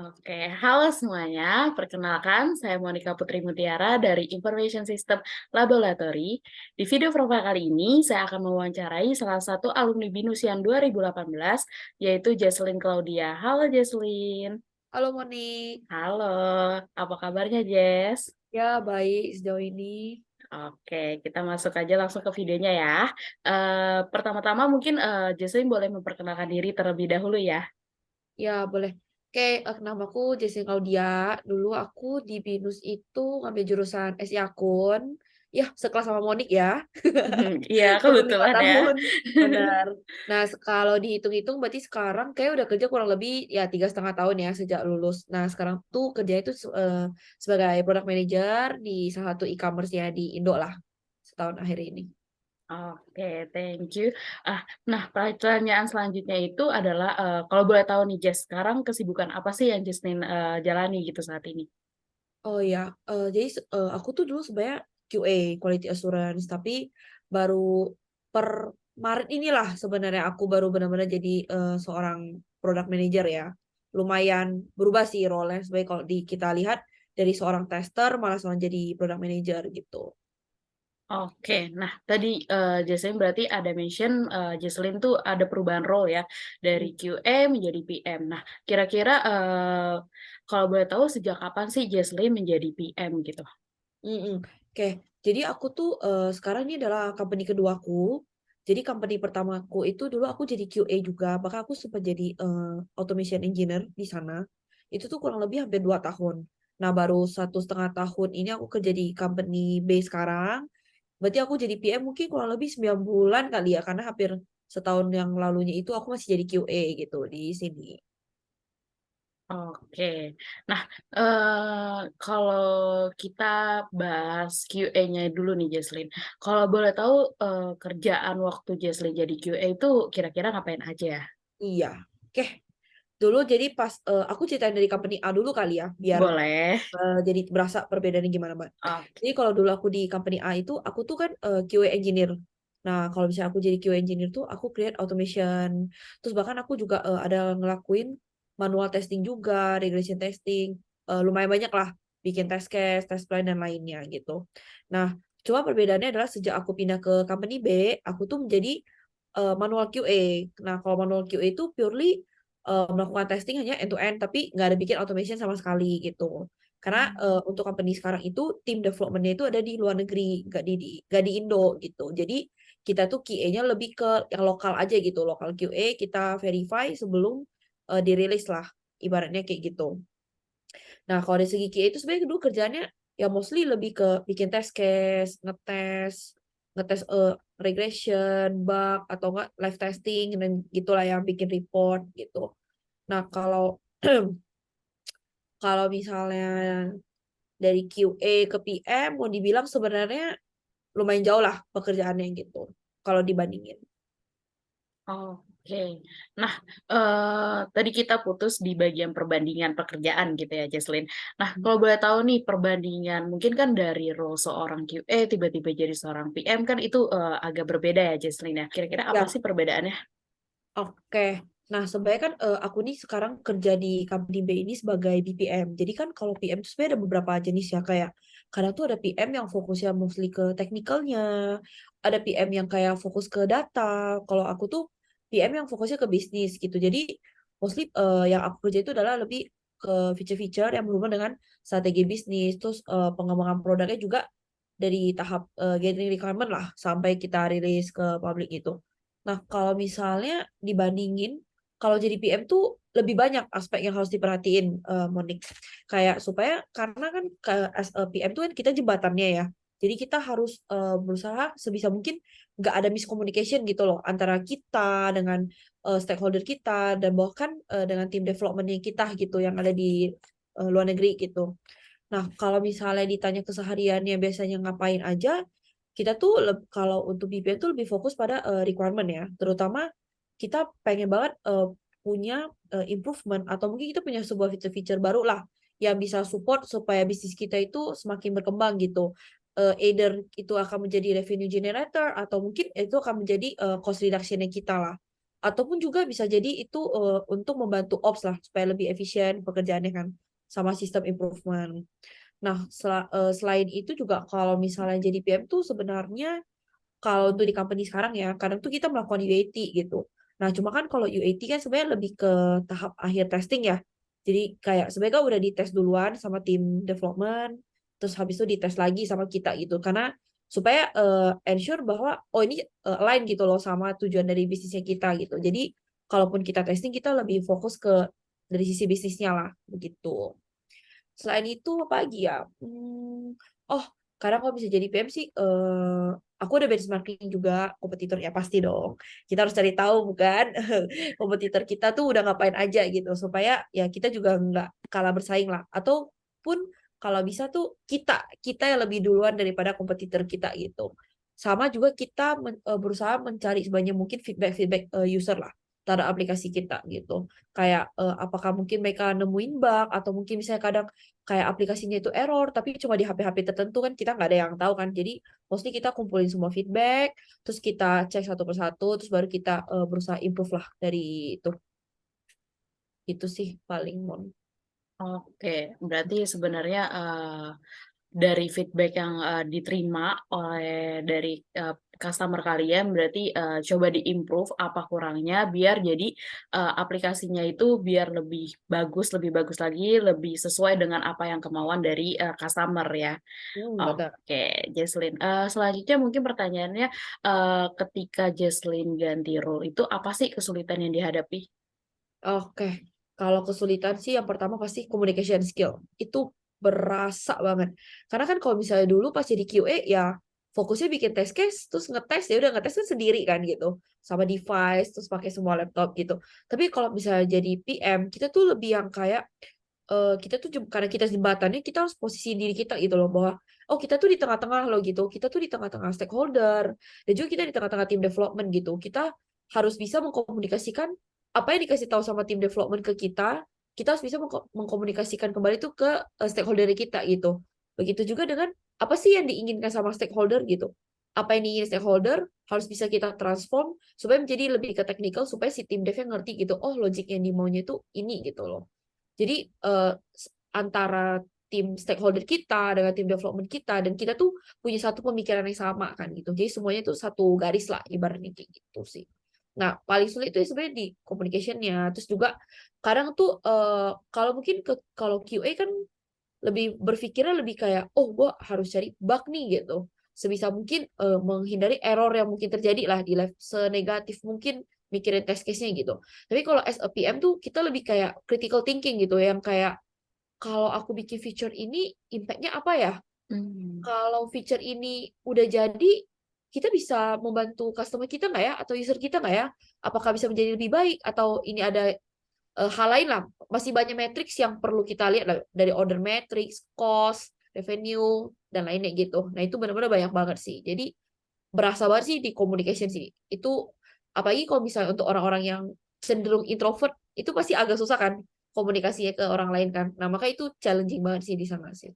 Oke, halo semuanya. Perkenalkan, saya Monica Putri Mutiara dari Information System Laboratory. Di video profil kali ini, saya akan mewawancarai salah satu alumni BINUS yang 2018, yaitu Jesslyn Claudia. Halo Jesslyn. Halo Moni, Halo, apa kabarnya Jess? ya baik sejauh ini. Oke, kita masuk aja langsung ke videonya ya. Pertama-tama mungkin Jesslyn boleh memperkenalkan diri terlebih dahulu ya. Ya boleh. Oke, namaku Jessie Claudia. Dulu aku di BINUS itu ngambil jurusan SI Akun. Ya, sekelas sama Monik ya. Iya, Cuma 5 kebetulan ya. tahun. Benar. Nah, kalau dihitung-hitung berarti sekarang kayak udah kerja kurang lebih ya 3,5 tahun ya sejak lulus. Nah, sekarang tuh kerja itu sebagai product manager di salah satu e-commerce ya di Indo lah setahun akhir ini. Oke, thank you. Nah, pertanyaan selanjutnya itu adalah, kalau boleh tahu nih Jess, sekarang kesibukan apa sih yang Jasmine jalani gitu saat ini? Oh ya, jadi aku tuh dulu sebenarnya QA, Quality Assurance, tapi baru per Maret inilah sebenarnya aku baru benar-benar jadi seorang product manager ya. Lumayan berubah sih role-nya sebenarnya kalau kita lihat dari seorang tester malah sekarang jadi product manager gitu. Oke, nah tadi Jasmine berarti ada mention Jesslyn tuh ada perubahan role ya dari Hmm. QA menjadi PM. Nah, kira-kira kalau boleh tahu sejak kapan sih Jesslyn menjadi PM gitu? Mm-mm. Oke, jadi aku tuh sekarang ini adalah company keduaku. Jadi company pertamaku itu dulu aku jadi QA juga, bahkan aku sempat jadi automation engineer di sana. Itu tuh kurang lebih hampir 2 tahun. Nah, baru 1,5 tahun ini aku kerja di company B sekarang. Berarti aku jadi PM mungkin kurang lebih 9 bulan kali ya, karena hampir setahun yang lalunya itu aku masih jadi QA gitu di sini. Oke, nah kalau kita bahas QA-nya dulu nih Jesslyn. Kalau boleh tahu kerjaan waktu Jesslyn jadi QA itu kira-kira ngapain aja ya? Iya. Oke, dulu jadi pas aku ceritain dari company A dulu kali ya, biar Boleh. jadi berasa perbedaannya gimana, Mbak. Oke. Jadi kalau dulu aku di company A itu, aku tuh kan QA engineer. Nah, kalau misalnya aku jadi QA engineer tuh, aku create automation. Terus bahkan aku juga ada ngelakuin manual testing juga, regression testing. Lumayan banyak lah, bikin test case, test plan, dan lainnya gitu. Nah, cuma perbedaannya adalah sejak aku pindah ke company B, aku tuh menjadi manual QA. Nah, kalau manual QA itu purely melakukan testing hanya end to end, tapi nggak ada bikin automation sama sekali gitu. Karena untuk company sekarang itu tim development-nya itu ada di luar negeri, nggak di Indo gitu. Jadi kita tuh QA-nya lebih ke yang lokal aja gitu, lokal QA kita verify sebelum dirilis lah, ibaratnya kayak gitu. Nah, kalau dari segi QA itu sebenarnya dulu kerjanya ya mostly lebih ke bikin test case, ngetes regression, bug atau enggak live testing dan gitulah yang bikin report gitu. Nah, kalau kalau misalnya dari QA ke PM mau dibilang sebenarnya lumayan jauh lah pekerjaannya gitu kalau dibandingin. Oke. Nah, tadi kita putus di bagian perbandingan pekerjaan gitu ya, Jesslyn. Nah, kalau boleh tahu nih perbandingan, mungkin kan dari role seorang QA tiba-tiba jadi seorang PM kan itu agak berbeda ya, Jesslyn ya. Kira-kira apa Ya, sih perbedaannya? oke. Nah, sebenarnya kan aku nih sekarang kerja di company B ini sebagai BPM. Jadi kan kalau PM itu sebenarnya ada beberapa jenis ya, kayak kadang tuh ada PM yang fokusnya mostly ke teknikalnya, ada PM yang kayak fokus ke data. Kalau aku tuh PM yang fokusnya ke bisnis gitu. Jadi mostly yang aku kerja itu adalah lebih ke feature-feature yang berhubungan dengan strategi bisnis, terus pengembangan produknya juga dari tahap gathering requirement lah sampai kita rilis ke publik itu. Nah, kalau misalnya dibandingin, kalau jadi PM tuh lebih banyak aspek yang harus diperhatiin, Monik. Kayak supaya, karena kan as a PM tuh kan kita jembatannya ya. Jadi kita harus berusaha sebisa mungkin nggak ada miscommunication gitu loh antara kita dengan stakeholder kita dan bahkan dengan tim development kita gitu yang ada di luar negeri gitu. Nah, kalau misalnya ditanya kesehariannya biasanya ngapain aja, kita tuh kalau untuk BPM tuh lebih fokus pada requirement ya. Terutama kita pengen banget punya improvement atau mungkin kita punya sebuah fitur-fitur baru lah yang bisa support supaya bisnis kita itu semakin berkembang gitu. Either itu akan menjadi revenue generator atau mungkin itu akan menjadi cost reduction kita lah. ataupun juga bisa jadi itu untuk membantu ops lah supaya lebih efisien pekerjaannya kan sama sistem improvement. Nah, selain itu juga kalau misalnya jadi PM tuh sebenarnya kalau untuk di company sekarang ya, kadang tuh kita melakukan UAT gitu. Nah, cuma kan kalau UAT kan sebenarnya lebih ke tahap akhir testing ya. Jadi kayak sebenarnya kan udah dites duluan sama tim development, terus habis itu dites lagi sama kita gitu. Karena supaya ensure bahwa oh ini align gitu loh sama tujuan dari bisnisnya kita gitu. Jadi kalaupun kita testing kita lebih fokus ke dari sisi bisnisnya lah begitu. Selain itu apa lagi ya? Oh, kadang kalau bisa jadi PM sih, aku ada benchmarking juga kompetitor ya pasti dong. Kita harus cari tahu bukan kompetitor kita tuh udah ngapain aja gitu supaya ya kita juga nggak kalah bersaing lah. Ataupun kalau bisa tuh kita kita yang lebih duluan daripada kompetitor kita gitu. Sama juga kita berusaha mencari sebanyak mungkin feedback user lah terhadap aplikasi kita gitu. Kayak apakah mungkin mereka nemuin bug atau mungkin misalnya kadang kayak aplikasinya itu error tapi cuma di HP-HP tertentu kan kita nggak ada yang tahu kan. Jadi mostly kita kumpulin semua feedback, terus kita cek satu persatu, terus baru kita berusaha improve lah dari itu. Itu sih paling mon. Oke, berarti sebenarnya dari feedback yang diterima oleh dari customer kalian, berarti coba diimprove apa kurangnya biar jadi aplikasinya itu biar lebih bagus lagi, lebih sesuai dengan apa yang kemauan dari customer ya. Benar. Oke, Jesslyn. Selanjutnya mungkin pertanyaannya, ketika Jesslyn ganti role itu apa sih kesulitan yang dihadapi? Oke, kalau kesulitan sih yang pertama pasti communication skill. Itu berasa banget. Karena kan kalau misalnya dulu pas jadi QA ya fokusnya bikin test case, terus ngetes ya udah ngetes kan sendiri kan gitu. Sama device, terus pakai semua laptop gitu. Tapi kalau misalnya jadi PM, kita tuh lebih yang kayak kita tuh karena kita jembatannya kita harus posisi diri kita gitu loh bahwa oh kita tuh di tengah-tengah loh gitu. Kita tuh di tengah-tengah stakeholder dan juga kita di tengah-tengah tim development gitu. Kita harus bisa mengkomunikasikan apa yang dikasih tahu sama tim development ke kita harus bisa mengkomunikasikan kembali tuh ke stakeholder kita gitu. Begitu juga dengan apa sih yang diinginkan sama stakeholder gitu. Apa yang diinginkan stakeholder harus bisa kita transform supaya menjadi lebih ke technical supaya si tim devnya ngerti gitu. Oh, logik yang dimaunya itu ini gitu loh. Jadi antara tim stakeholder kita dengan tim development kita dan kita tuh punya satu pemikiran yang sama kan gitu. Jadi semuanya tuh satu garis lah ibaratnya kayak gitu sih. Nah, paling sulit itu sebenarnya di communication-nya. Terus juga kadang tuh kalau mungkin kalau QA kan lebih berpikirnya lebih kayak oh gue harus cari bug nih gitu. Sebisa mungkin menghindari error yang mungkin terjadi lah di live senegatif mungkin mikirin test case-nya gitu. Tapi kalau as a PM tuh kita lebih kayak critical thinking gitu yang kayak kalau aku bikin feature ini impact-nya apa ya? Hmm. Kalau feature ini udah jadi, kita bisa membantu customer kita nggak ya? Atau user kita nggak ya? Apakah bisa menjadi lebih baik? Atau ini ada hal lain lah. Masih banyak matrix yang perlu kita lihat lah. Dari order matrix, cost, revenue, dan lainnya gitu. Nah itu benar-benar banyak banget sih. Jadi berasa banget sih di communication sih. Itu apalagi kalau misalnya untuk orang-orang yang cenderung introvert, itu pasti agak susah kan komunikasinya ke orang lain kan. Nah, maka itu challenging banget sih di sana sih.